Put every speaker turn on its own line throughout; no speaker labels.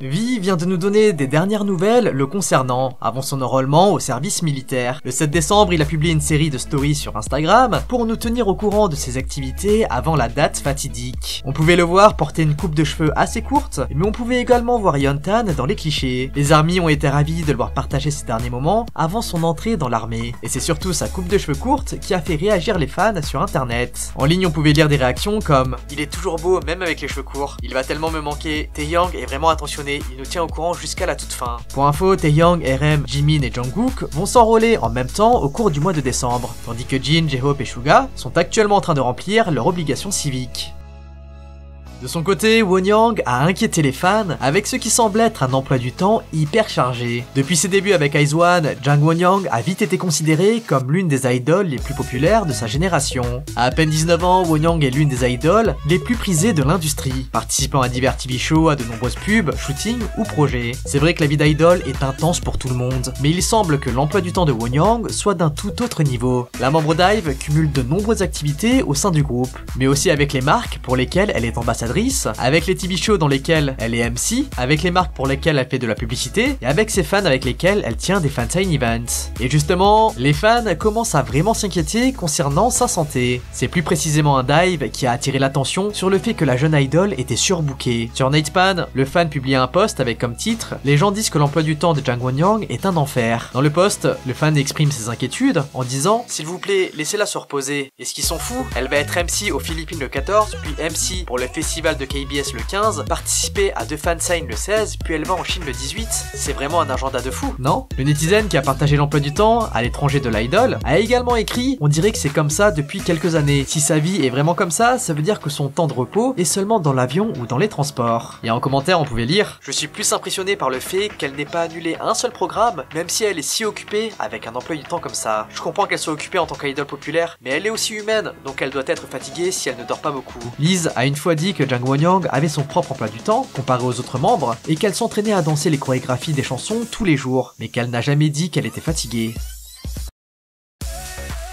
V vient de nous donner des dernières nouvelles le concernant, avant son enrôlement au service militaire. Le 7 décembre, il a publié une série de stories sur Instagram pour nous tenir au courant de ses activités avant la date fatidique. On pouvait le voir porter une coupe de cheveux assez courte, mais on pouvait également voir Yontan dans les clichés. Les armies ont été ravis de le voir partager ces derniers moments avant son entrée dans l'armée. Et c'est surtout sa coupe de cheveux courte qui a fait réagir les fans sur internet. En ligne, on pouvait lire des réactions comme « Il est toujours beau même avec les cheveux courts, il va tellement me manquer, Taeyang est vraiment attentionné, il nous tient au courant jusqu'à la toute fin. » Pour info, Taeyang, RM, Jimin et Jungkook vont s'enrôler en même temps au cours du mois de décembre, tandis que Jin, J-Hope et Suga sont actuellement en train de remplir leur obligation civique. De son côté, Wonyoung a inquiété les fans avec ce qui semble être un emploi du temps hyper chargé. Depuis ses débuts avec IZ*ONE, Jang Wonyoung a vite été considérée comme l'une des idoles les plus populaires de sa génération. À peine 19 ans, Wonyoung est l'une des idoles les plus prisées de l'industrie, participant à divers TV shows, à de nombreuses pubs, shootings ou projets. C'est vrai que la vie d'idole est intense pour tout le monde, mais il semble que l'emploi du temps de Wonyoung soit d'un tout autre niveau. La membre d'IVE cumule de nombreuses activités au sein du groupe, mais aussi avec les marques pour lesquelles elle est ambassadrice, avec les TV shows dans lesquels elle est MC, avec les marques pour lesquelles elle fait de la publicité, et avec ses fans avec lesquels elle tient des fansign events. Et justement, les fans commencent à vraiment s'inquiéter concernant sa santé. C'est plus précisément un dive qui a attiré l'attention sur le fait que la jeune idol était surbookée. Sur Nightpan, le fan publie un post avec comme titre « Les gens disent que l'emploi du temps de Jang Wonyoung est un enfer ». Dans le post, le fan exprime ses inquiétudes en disant « S'il vous plaît, laissez-la se reposer. Est-ce qu'ils sont fous? Elle va être MC aux Philippines le 14, puis MC pour le festival de KBS le 15, participer à 2 fansigns le 16, puis elle va en Chine le 18. C'est vraiment un agenda de fou, non? Le netizen qui a partagé l'emploi du temps à l'étranger de l'idol a également écrit « On dirait que c'est comme ça depuis quelques années. Si sa vie est vraiment comme ça veut dire que son temps de repos est seulement dans l'avion ou dans les transports. » Et en commentaire, on pouvait lire « Je suis plus impressionné par le fait qu'elle n'ait pas annulé un seul programme, même si elle est si occupée avec un emploi du temps comme ça. Je comprends qu'elle soit occupée en tant qu'idole populaire, mais elle est aussi humaine, donc elle doit être fatiguée si elle ne dort pas beaucoup. » Liz a une fois dit que Jang Wonyoung avait son propre emploi du temps, comparé aux autres membres, et qu'elle s'entraînait à danser les chorégraphies des chansons tous les jours, mais qu'elle n'a jamais dit qu'elle était fatiguée.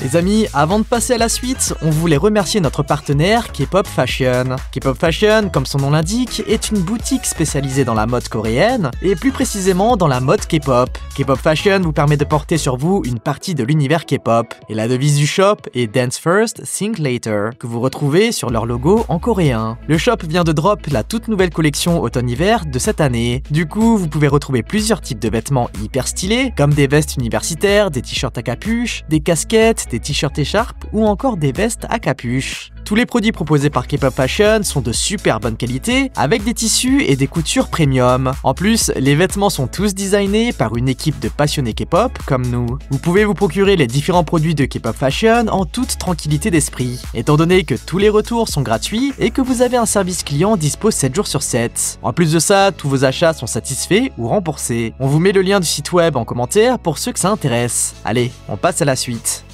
Les amis, avant de passer à la suite, on voulait remercier notre partenaire K-Pop Fashion. K-Pop Fashion, comme son nom l'indique, est une boutique spécialisée dans la mode coréenne, et plus précisément dans la mode K-Pop. K-Pop Fashion vous permet de porter sur vous une partie de l'univers K-Pop, et la devise du shop est Dance First, Think Later, que vous retrouvez sur leur logo en coréen. Le shop vient de drop la toute nouvelle collection automne-hiver de cette année. Du coup, vous pouvez retrouver plusieurs types de vêtements hyper stylés, comme des vestes universitaires, des t-shirts à capuche, des casquettes, des t-shirts écharpes ou encore des vestes à capuche. Tous les produits proposés par K-Pop Fashion sont de super bonne qualité, avec des tissus et des coutures premium. En plus, les vêtements sont tous designés par une équipe de passionnés K-Pop comme nous. Vous pouvez vous procurer les différents produits de K-Pop Fashion en toute tranquillité d'esprit, étant donné que tous les retours sont gratuits et que vous avez un service client dispo 7 jours sur 7. En plus de ça, tous vos achats sont satisfaits ou remboursés. On vous met le lien du site web en commentaire pour ceux que ça intéresse. Allez, on passe à la suite.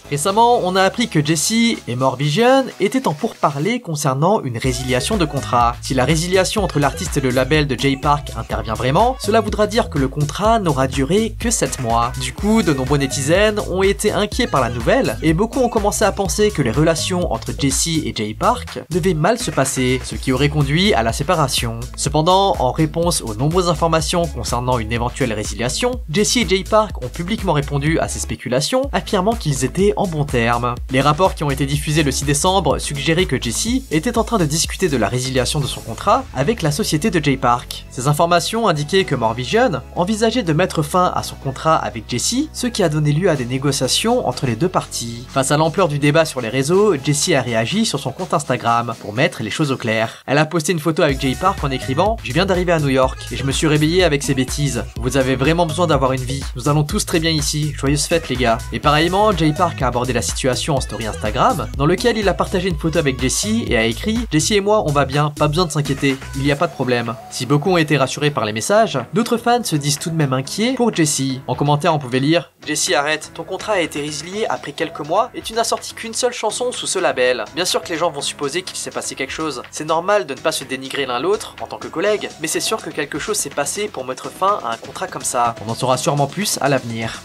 Récemment, on a appris que Jessie et More Vision étaient en pourparlers concernant une résiliation de contrat. Si la résiliation entre l'artiste et le label de J-Park intervient vraiment, cela voudra dire que le contrat n'aura duré que 7 mois. Du coup, de nombreux netizens ont été inquiets par la nouvelle, et beaucoup ont commencé à penser que les relations entre Jessie et J-Park devaient mal se passer, ce qui aurait conduit à la séparation. Cependant, en réponse aux nombreuses informations concernant une éventuelle résiliation, Jessie et J-Park ont publiquement répondu à ces spéculations, affirmant qu'ils étaient en bons termes. Les rapports qui ont été diffusés le 6 décembre suggéraient que Jessie était en train de discuter de la résiliation de son contrat avec la société de J-Park. Ces informations indiquaient que More Vision envisageait de mettre fin à son contrat avec Jessie, ce qui a donné lieu à des négociations entre les deux parties. Face à l'ampleur du débat sur les réseaux, Jessie a réagi sur son compte Instagram pour mettre les choses au clair. Elle a posté une photo avec J-Park en écrivant « Je viens d'arriver à New York et je me suis réveillé avec ces bêtises. Vous avez vraiment besoin d'avoir une vie. Nous allons tous très bien ici. Joyeuses fêtes les gars. » Et pareillement, J-Park a abordé la situation en story Instagram, dans lequel il a partagé une photo avec Jessie et a écrit « Jessie et moi on va bien, pas besoin de s'inquiéter, il n'y a pas de problème ». Si beaucoup ont été rassurés par les messages, d'autres fans se disent tout de même inquiets pour Jessie. En commentaire on pouvait lire « Jessie arrête, ton contrat a été résilié après quelques mois et tu n'as sorti qu'une seule chanson sous ce label. Bien sûr que les gens vont supposer qu'il s'est passé quelque chose, c'est normal de ne pas se dénigrer l'un l'autre en tant que collègue, mais c'est sûr que quelque chose s'est passé pour mettre fin à un contrat comme ça. On en saura sûrement plus à l'avenir.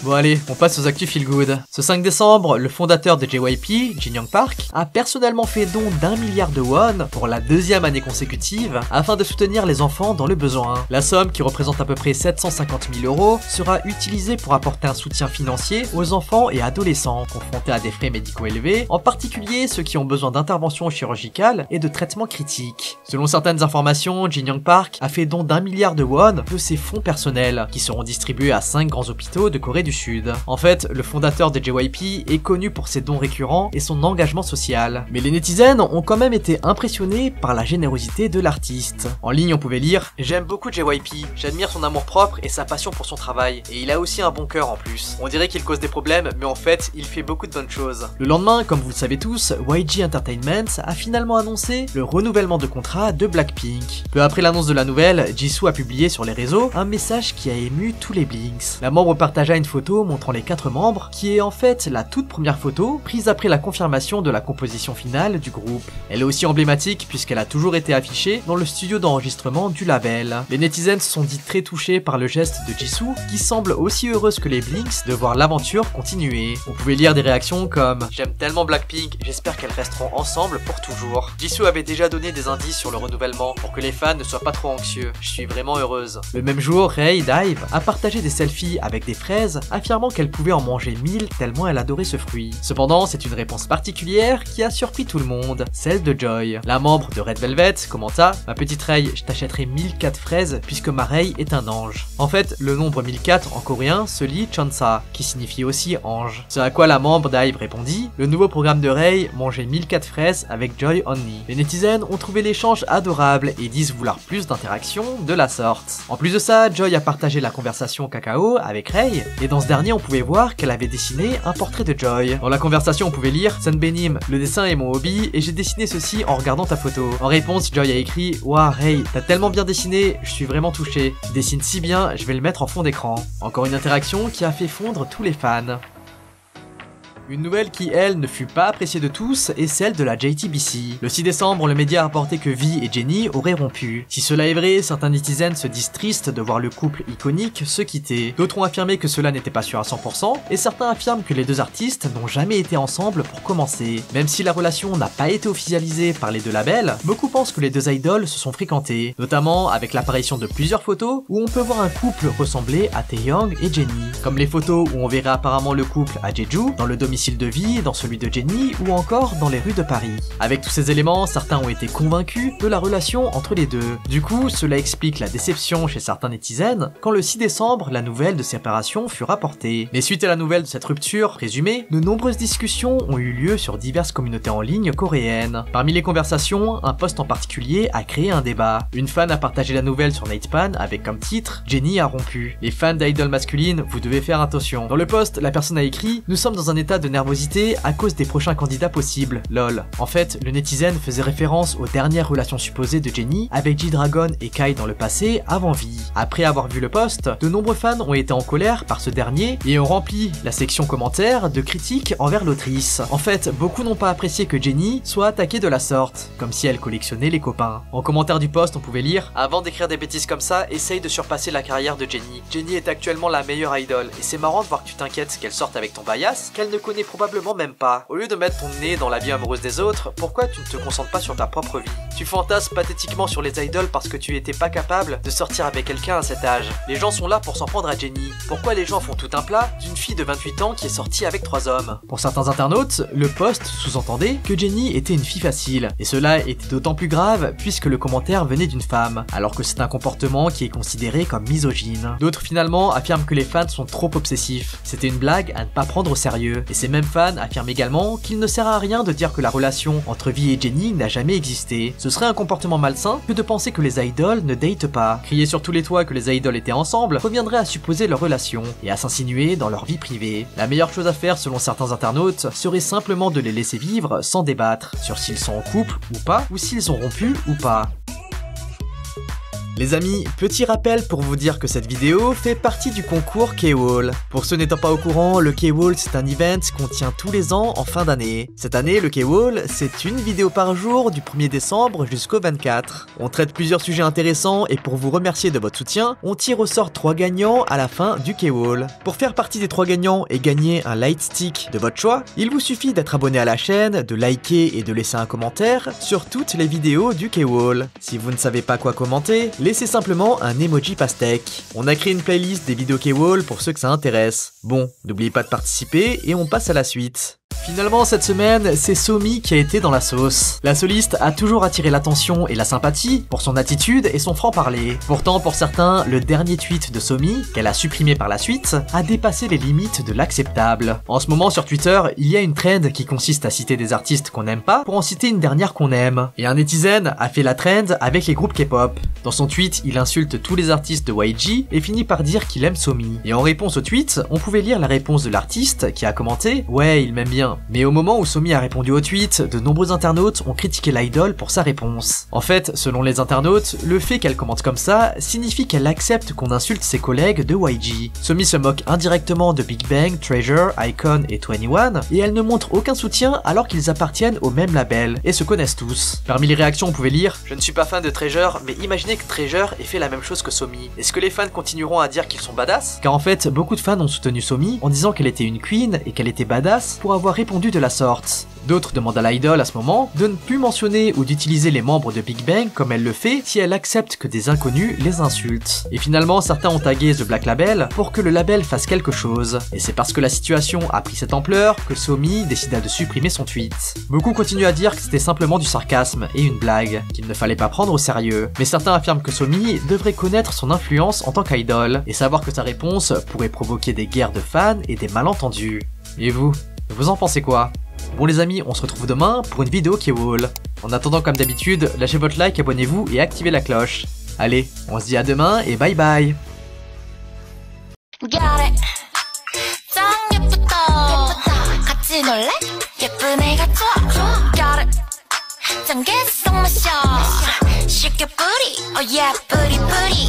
Bon allez, on passe aux actus feel good. Ce 5 décembre, le fondateur de JYP, Jin Young Park, a personnellement fait don d'1 milliard de won pour la 2e année consécutive afin de soutenir les enfants dans le besoin. La somme, qui représente à peu près 750 000 €, sera utilisée pour apporter un soutien financier aux enfants et adolescents confrontés à des frais médicaux élevés, en particulier ceux qui ont besoin d'interventions chirurgicales et de traitements critiques. Selon certaines informations, Jin Young Park a fait don d'1 milliard de won de ses fonds personnels, qui seront distribués à 5 grands hôpitaux de Corée du Sud. En fait, le fondateur de JYP est connu pour ses dons récurrents et son engagement social. Mais les netizens ont quand même été impressionnés par la générosité de l'artiste. En ligne, on pouvait lire « J'aime beaucoup JYP, j'admire son amour propre et sa passion pour son travail, et il a aussi un bon cœur en plus. On dirait qu'il cause des problèmes, mais en fait, il fait beaucoup de bonnes choses. » Le lendemain, comme vous le savez tous, YG Entertainment a finalement annoncé le renouvellement de contrat de Blackpink. Peu après l'annonce de la nouvelle, Jisoo a publié sur les réseaux un message qui a ému tous les Blinks. La membre partagea une photo montrant les 4 membres, qui est en fait la toute première photo prise après la confirmation de la composition finale du groupe. Elle est aussi emblématique puisqu'elle a toujours été affichée dans le studio d'enregistrement du label. Les netizens se sont dit très touchés par le geste de Jisoo, qui semble aussi heureuse que les Blinks de voir l'aventure continuer. On pouvait lire des réactions comme « J'aime tellement Blackpink, j'espère qu'elles resteront ensemble pour toujours. Jisoo avait déjà donné des indices sur le renouvellement pour que les fans ne soient pas trop anxieux. Je suis vraiment heureuse. » Le même jour, Rei Dive a partagé des selfies avec des fraises, affirmant qu'elle pouvait en manger 1000 tellement elle adorait ce fruit. Cependant, c'est une réponse particulière qui a surpris tout le monde, celle de Joy. La membre de Red Velvet commenta « Ma petite Rei, je t'achèterai 1004 fraises puisque ma Rei est un ange. » En fait, le nombre 1004 en coréen se lit Chonsa, qui signifie aussi ange. Ce à quoi la membre d'Ive répondit « Le nouveau programme de Rei, manger 1004 fraises avec Joy Only. » Les netizens ont trouvé l'échange adorable et disent vouloir plus d'interactions de la sorte. En plus de ça, Joy a partagé la conversation Kakao avec Rei, et dans ce dernier on pouvait voir qu'elle avait dessiné un portrait de Joy. Dans la conversation on pouvait lire « Sunbenim, le dessin est mon hobby et j'ai dessiné ceci en regardant ta photo. » En réponse, Joy a écrit « Waouh Rei, t'as tellement bien dessiné, je suis vraiment touché. Tu dessines si bien, je vais le mettre en fond d'écran. » Encore une interaction qui a fait fondre tous les fans. Une nouvelle qui, elle, ne fut pas appréciée de tous est celle de la JTBC. Le 6 décembre, le média a rapporté que V et Jennie auraient rompu. Si cela est vrai, certains netizens se disent tristes de voir le couple iconique se quitter. D'autres ont affirmé que cela n'était pas sûr à 100%, et certains affirment que les deux artistes n'ont jamais été ensemble pour commencer. Même si la relation n'a pas été officialisée par les deux labels, beaucoup pensent que les deux idoles se sont fréquentés, notamment avec l'apparition de plusieurs photos où on peut voir un couple ressembler à Taehyung et Jennie. Comme les photos où on verrait apparemment le couple à Jeju, dans le domicile de vie, dans celui de Jennie ou encore dans les rues de Paris. Avec tous ces éléments, certains ont été convaincus de la relation entre les deux. Du coup, cela explique la déception chez certains netizens quand le 6 décembre, la nouvelle de séparation fut rapportée. Mais suite à la nouvelle de cette rupture présumée, de nombreuses discussions ont eu lieu sur diverses communautés en ligne coréennes. Parmi les conversations, un post en particulier a créé un débat. Une fan a partagé la nouvelle sur Natepan avec comme titre « Jennie a rompu. Les fans d'idoles masculines, vous devez faire attention. » Dans le post, la personne a écrit « Nous sommes dans un état de nervosité à cause des prochains candidats possibles, lol. » En fait, le netizen faisait référence aux dernières relations supposées de Jennie avec G-Dragon et Kai dans le passé avant V. Après avoir vu le post, de nombreux fans ont été en colère par ce dernier et ont rempli la section commentaires de critiques envers l'autrice. En fait, beaucoup n'ont pas apprécié que Jennie soit attaquée de la sorte, comme si elle collectionnait les copains. En commentaire du post, on pouvait lire « Avant d'écrire des bêtises comme ça, essaye de surpasser la carrière de Jennie. Jennie est actuellement la meilleure idole, et c'est marrant de voir que tu t'inquiètes qu'elle sorte avec ton bias, qu'elle ne connaît probablement même pas. Au lieu de mettre ton nez dans la vie amoureuse des autres, pourquoi tu ne te concentres pas sur ta propre vie? Tu fantasmes pathétiquement sur les idoles parce que tu étais pas capable de sortir avec quelqu'un à cet âge. Les gens sont là pour s'en prendre à Jennie. Pourquoi les gens font tout un plat d'une fille de 28 ans qui est sortie avec 3 hommes? Pour certains internautes, le post sous-entendait que Jennie était une fille facile, et cela était d'autant plus grave puisque le commentaire venait d'une femme, alors que c'est un comportement qui est considéré comme misogyne. D'autres finalement affirment que les fans sont trop obsessifs. C'était une blague à ne pas prendre au sérieux, et ces mêmes fans affirment également qu'il ne sert à rien de dire que la relation entre Vi et Jennie n'a jamais existé. Ce serait un comportement malsain que de penser que les idoles ne datent pas. Crier sur tous les toits que les idoles étaient ensemble reviendrait à supposer leur relation et à s'insinuer dans leur vie privée. La meilleure chose à faire selon certains internautes serait simplement de les laisser vivre sans débattre sur s'ils sont en couple ou pas, ou s'ils ont rompu ou pas. Les amis, petit rappel pour vous dire que cette vidéo fait partie du concours K-Wall. Pour ceux n'étant pas au courant, le K-Wall c'est un event qu'on tient tous les ans en fin d'année. Cette année, le K-Wall, c'est une vidéo par jour du 1er décembre jusqu'au 24. On traite plusieurs sujets intéressants et pour vous remercier de votre soutien, on tire au sort 3 gagnants à la fin du K-Wall. Pour faire partie des 3 gagnants et gagner un light stick de votre choix, il vous suffit d'être abonné à la chaîne, de liker et de laisser un commentaire sur toutes les vidéos du K-Wall. Si vous ne savez pas quoi commenter, laissez simplement un emoji pastèque. On a créé une playlist des vidéos K-Wall pour ceux que ça intéresse. Bon, n'oubliez pas de participer et on passe à la suite. Finalement, cette semaine, c'est Somi qui a été dans la sauce. La soliste a toujours attiré l'attention et la sympathie pour son attitude et son franc-parler. Pourtant, pour certains, le dernier tweet de Somi, qu'elle a supprimé par la suite, a dépassé les limites de l'acceptable. En ce moment, sur Twitter, il y a une trend qui consiste à citer des artistes qu'on n'aime pas pour en citer une dernière qu'on aime. Et un netizen a fait la trend avec les groupes K-pop. Dans son tweet, il insulte tous les artistes de YG et finit par dire qu'il aime Somi. Et en réponse au tweet, on pouvait lire la réponse de l'artiste qui a commenté « Ouais, il m'aime bien ». Mais au moment où Somi a répondu au tweet, de nombreux internautes ont critiqué l'idole pour sa réponse. En fait, selon les internautes, le fait qu'elle commente comme ça signifie qu'elle accepte qu'on insulte ses collègues de YG. Somi se moque indirectement de Big Bang, Treasure, iKON et 21 et elle ne montre aucun soutien alors qu'ils appartiennent au même label et se connaissent tous. Parmi les réactions, on pouvait lire « Je ne suis pas fan de Treasure, mais imaginez que Treasure ait fait la même chose que Somi. Est-ce que les fans continueront à dire qu'ils sont badass ?» Car en fait, beaucoup de fans ont soutenu Somi en disant qu'elle était une queen et qu'elle était badass pour avoir répondu de la sorte. D'autres demandent à l'idole à ce moment de ne plus mentionner ou d'utiliser les membres de Big Bang comme elle le fait si elle accepte que des inconnus les insultent. Et finalement, certains ont tagué The Black Label pour que le label fasse quelque chose. Et c'est parce que la situation a pris cette ampleur que Somi décida de supprimer son tweet. Beaucoup continuent à dire que c'était simplement du sarcasme et une blague, qu'il ne fallait pas prendre au sérieux. Mais certains affirment que Somi devrait connaître son influence en tant qu'idole et savoir que sa réponse pourrait provoquer des guerres de fans et des malentendus. Et vous en pensez quoi? Bon les amis, on se retrouve demain pour une vidéo K-Wall. En attendant, comme d'habitude, lâchez votre like, abonnez-vous et activez la cloche. Allez, on se dit à demain et bye bye. 쉽게 뿌리, oh yeah, 뿌리 뿌리